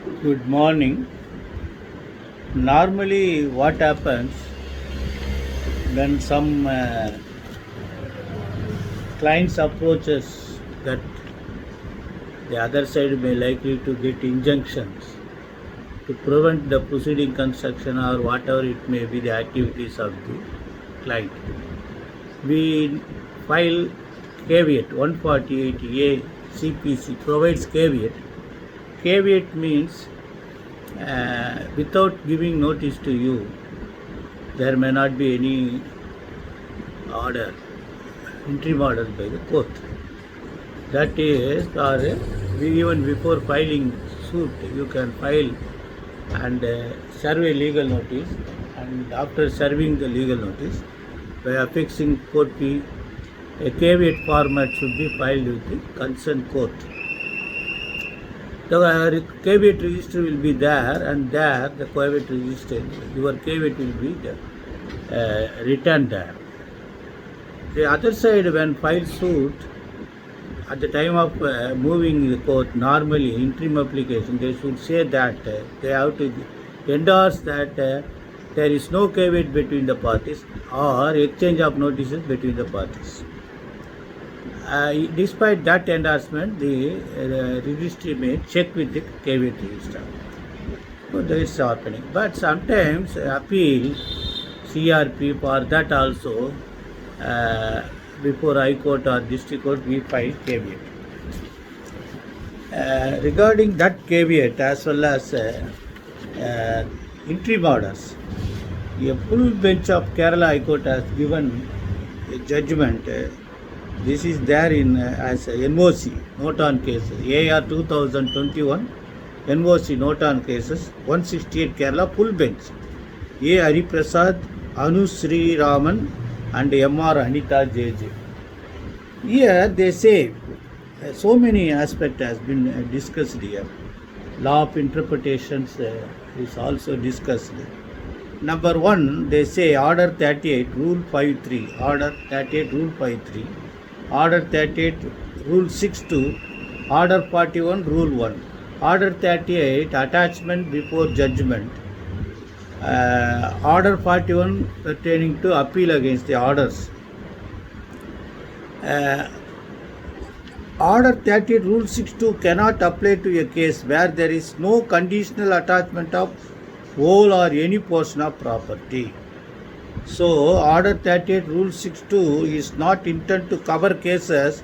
Good morning. Normally, what happens when some clients approaches that the other side may likely to get injunctions to prevent the proceeding construction or whatever it may be the activities of the client. We file caveat 148A CPC provides caveat. Caveat means without giving notice to you, there may not be any order, interim order by the court. That is, or even before filing suit, you can file and serve a legal notice, and after serving the legal notice, by affixing court fee, a caveat format should be filed with the concerned court. The caveat register will be there, and there the caveat register, your caveat will be written there. The other side, when file suit, at the time of moving the court, normally interim application, they should say that they have to endorse that there is no caveat between the parties or exchange of notices between the parties. Despite that endorsement, the registry may check with the caveat register. So that is happening. But sometimes appeal, CRP, for that also, before High Court or District Court, we file caveat. Regarding that caveat as well as interim orders, a full bench of Kerala High Court has given a judgment. This is there in as NOC, note on cases, AR 2021, NOC, note on cases, 168 Kerala, full bench. A. Hari Prasad, Anu Sri Raman, and M.R. Anita J.J. Here they say so many aspects has been discussed here. Law of interpretations is also discussed. Number one, they say Order 38, Rule 5.3, Order 38, Rule 5.3, Order 38, Rule 6.2, Order 41, Rule 1. Order 38, Attachment before judgment. Order 41 pertaining to appeal against the orders. Order 38, Rule 6.2 cannot apply to a case where there is no conditional attachment of whole or any portion of property. So, Order 38, Rule 6.2 is not intended to cover cases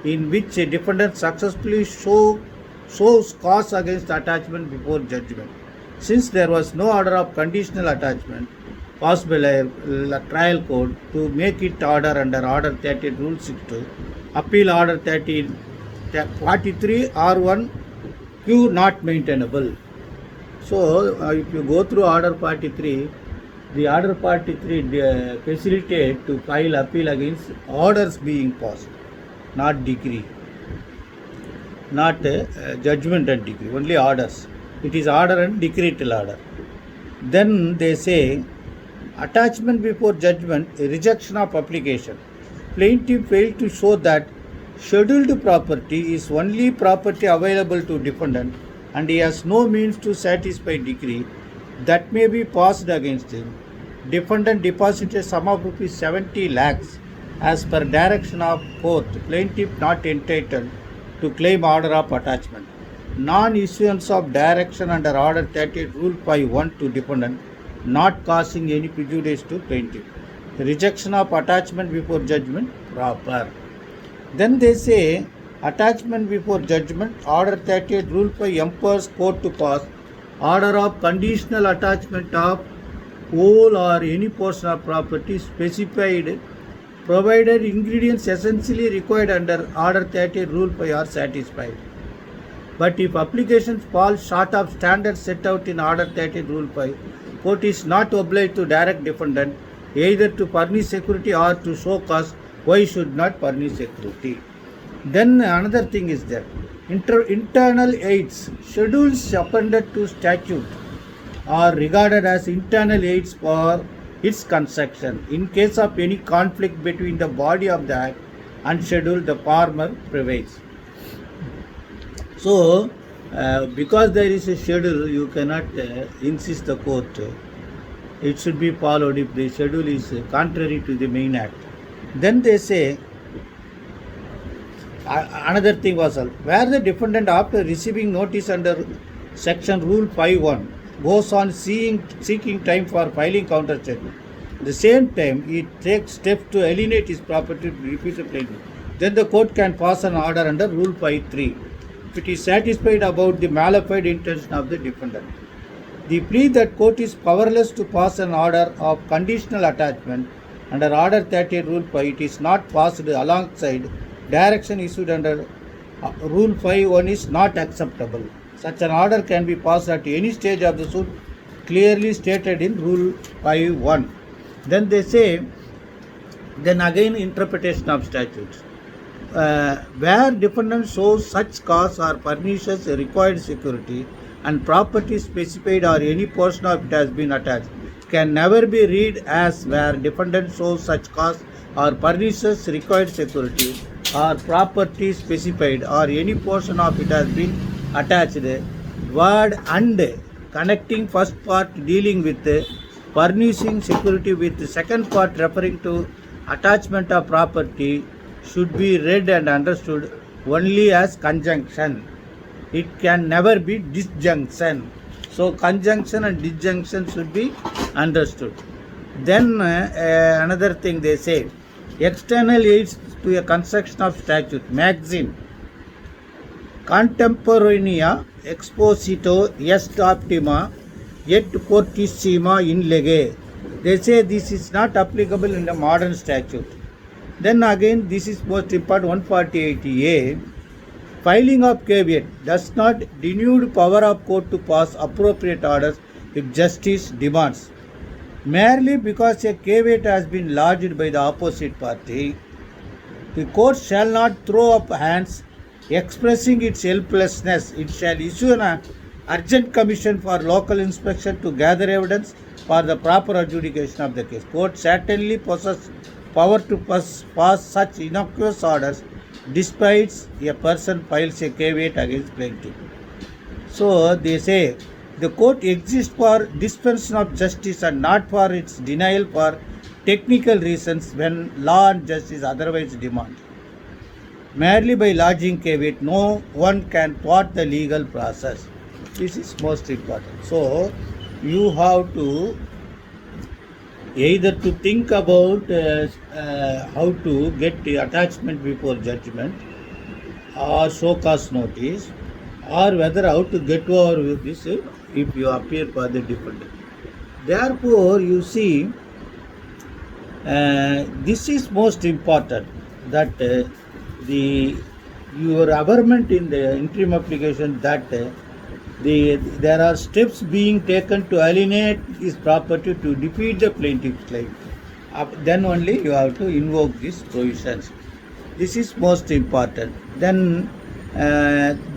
in which a defendant successfully shows cause against attachment before judgment. Since there was no order of conditional attachment passed by a trial court to make it order under Order 38, Rule 6.2, Appeal Order 43 R1 Q not maintainable. So, if you go through Order 43, the Order 43 facilitate to file appeal against orders being passed, not decree, not judgment and decree, only orders. It is order and decretal order. Then they say, attachment before judgment, rejection of application. Plaintiff failed to show that scheduled property is only property available to defendant and he has no means to satisfy decree that may be passed against him. Defendant deposited sum of rupees 70 lakhs as per direction of court. Plaintiff not entitled to claim order of attachment. Non-issuance of direction under Order 38 Rule 5.1 to defendant not causing any prejudice to plaintiff. Rejection of attachment before judgment proper. Then they say attachment before judgment, Order 38 Rule 5 empowers court to pass order of conditional attachment of whole or any portion of property specified provided ingredients essentially required under Order 38 Rule 5 are satisfied. But if applications fall short of standards set out in Order 38 Rule 5, court is not obliged to direct defendant either to furnish security or to show cause why should not furnish security. Then another thing is there. Internal aids, schedules appended to statute are regarded as internal aids for its construction. In case of any conflict between the body of the act and schedule, the former prevails. So, Because there is a schedule, you cannot insist the court. It should be followed if the schedule is contrary to the main act. Then they say another thing was where the defendant, after receiving notice under section rule 5.1, goes on seeking time for filing counter statement. At the same time, he takes steps to alienate his property to refuse the plaintiff. Then the court can pass an order under rule 5.3 if it is satisfied about the malafide intention of the defendant. The plea that court is powerless to pass an order of conditional attachment under order 38 rule 5, it is not passed alongside direction issued under rule 5.1 is not acceptable. Such an order can be passed at any stage of the suit clearly stated in rule 5.1. Then they say, then again interpretation of statutes. Where defendant shows such cause or furnishes a required security and property specified or any portion of it has been attached, can never be read as where defendant shows such cause or furnishes required security or property specified or any portion of it has been attached. Word and connecting first part dealing with furnishing security with the second part referring to attachment of property should be read and understood only as conjunction. It can never be disjunction. So conjunction and disjunction should be understood. Then another thing they say, external aids to a construction of statute, magazine, contemporanea exposito est optima et fortissima in lege. They say this is not applicable in the modern statute. Then again, this is most important, 148A, filing of caveat does not denude power of court to pass appropriate orders if justice demands. Merely because a caveat has been lodged by the opposite party, the court shall not throw up hands expressing its helplessness. It shall issue an urgent commission for local inspection to gather evidence for the proper adjudication of the case. Court certainly possesses power to pass such innocuous orders despite a person files a caveat against plaintiff. So they say the court exists for dispensation of justice and not for its denial for technical reasons when law and justice otherwise demand. Merely by lodging caveat, no one can thwart the legal process. This is most important. So you have to either to think about how to get the attachment before judgment or show cause notice, or whether how to get over with this if you appear for the defendant. Therefore, you see, this is most important that your averment in the interim application that there are steps being taken to alienate his property to defeat the plaintiff's claim. Then only you have to invoke these provisions. This is most important. Then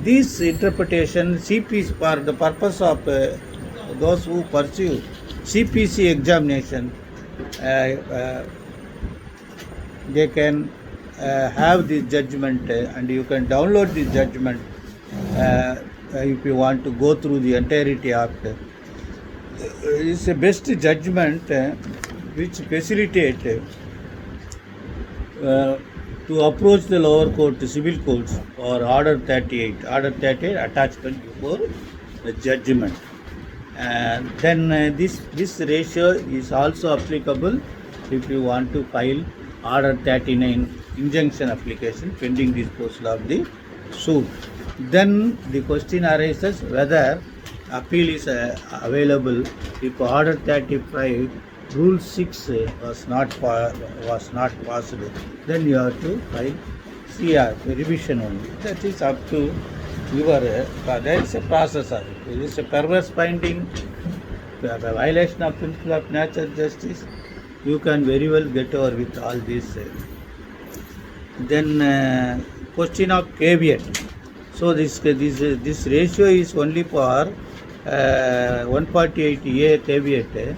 this interpretation CPC for the purpose of those who pursue CPC examination, they can have this judgment and you can download this judgment if you want to go through the entirety of it. It's a best judgment which facilitate to approach the lower court, civil courts, or order 38. Order 38 attachment before the judgment. And then this ratio is also applicable if you want to file order 39 injunction application pending disposal of the suit. Then the question arises whether appeal is available if order 35 rule 6 was not passed. Then you have to file CR revision only. That is up to your there is a process of it. It is a perverse finding, a violation of principle of natural justice. You can very well get over with all this. Then question of caveat. So this ratio is only for 148A caveat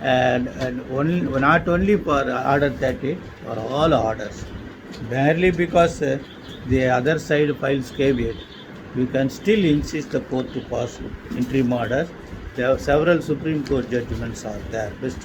and only not only for order 38, for all orders. Barely because the other side files caveat. you can still insist the court to pass interim orders. There are several Supreme Court judgments are there. Best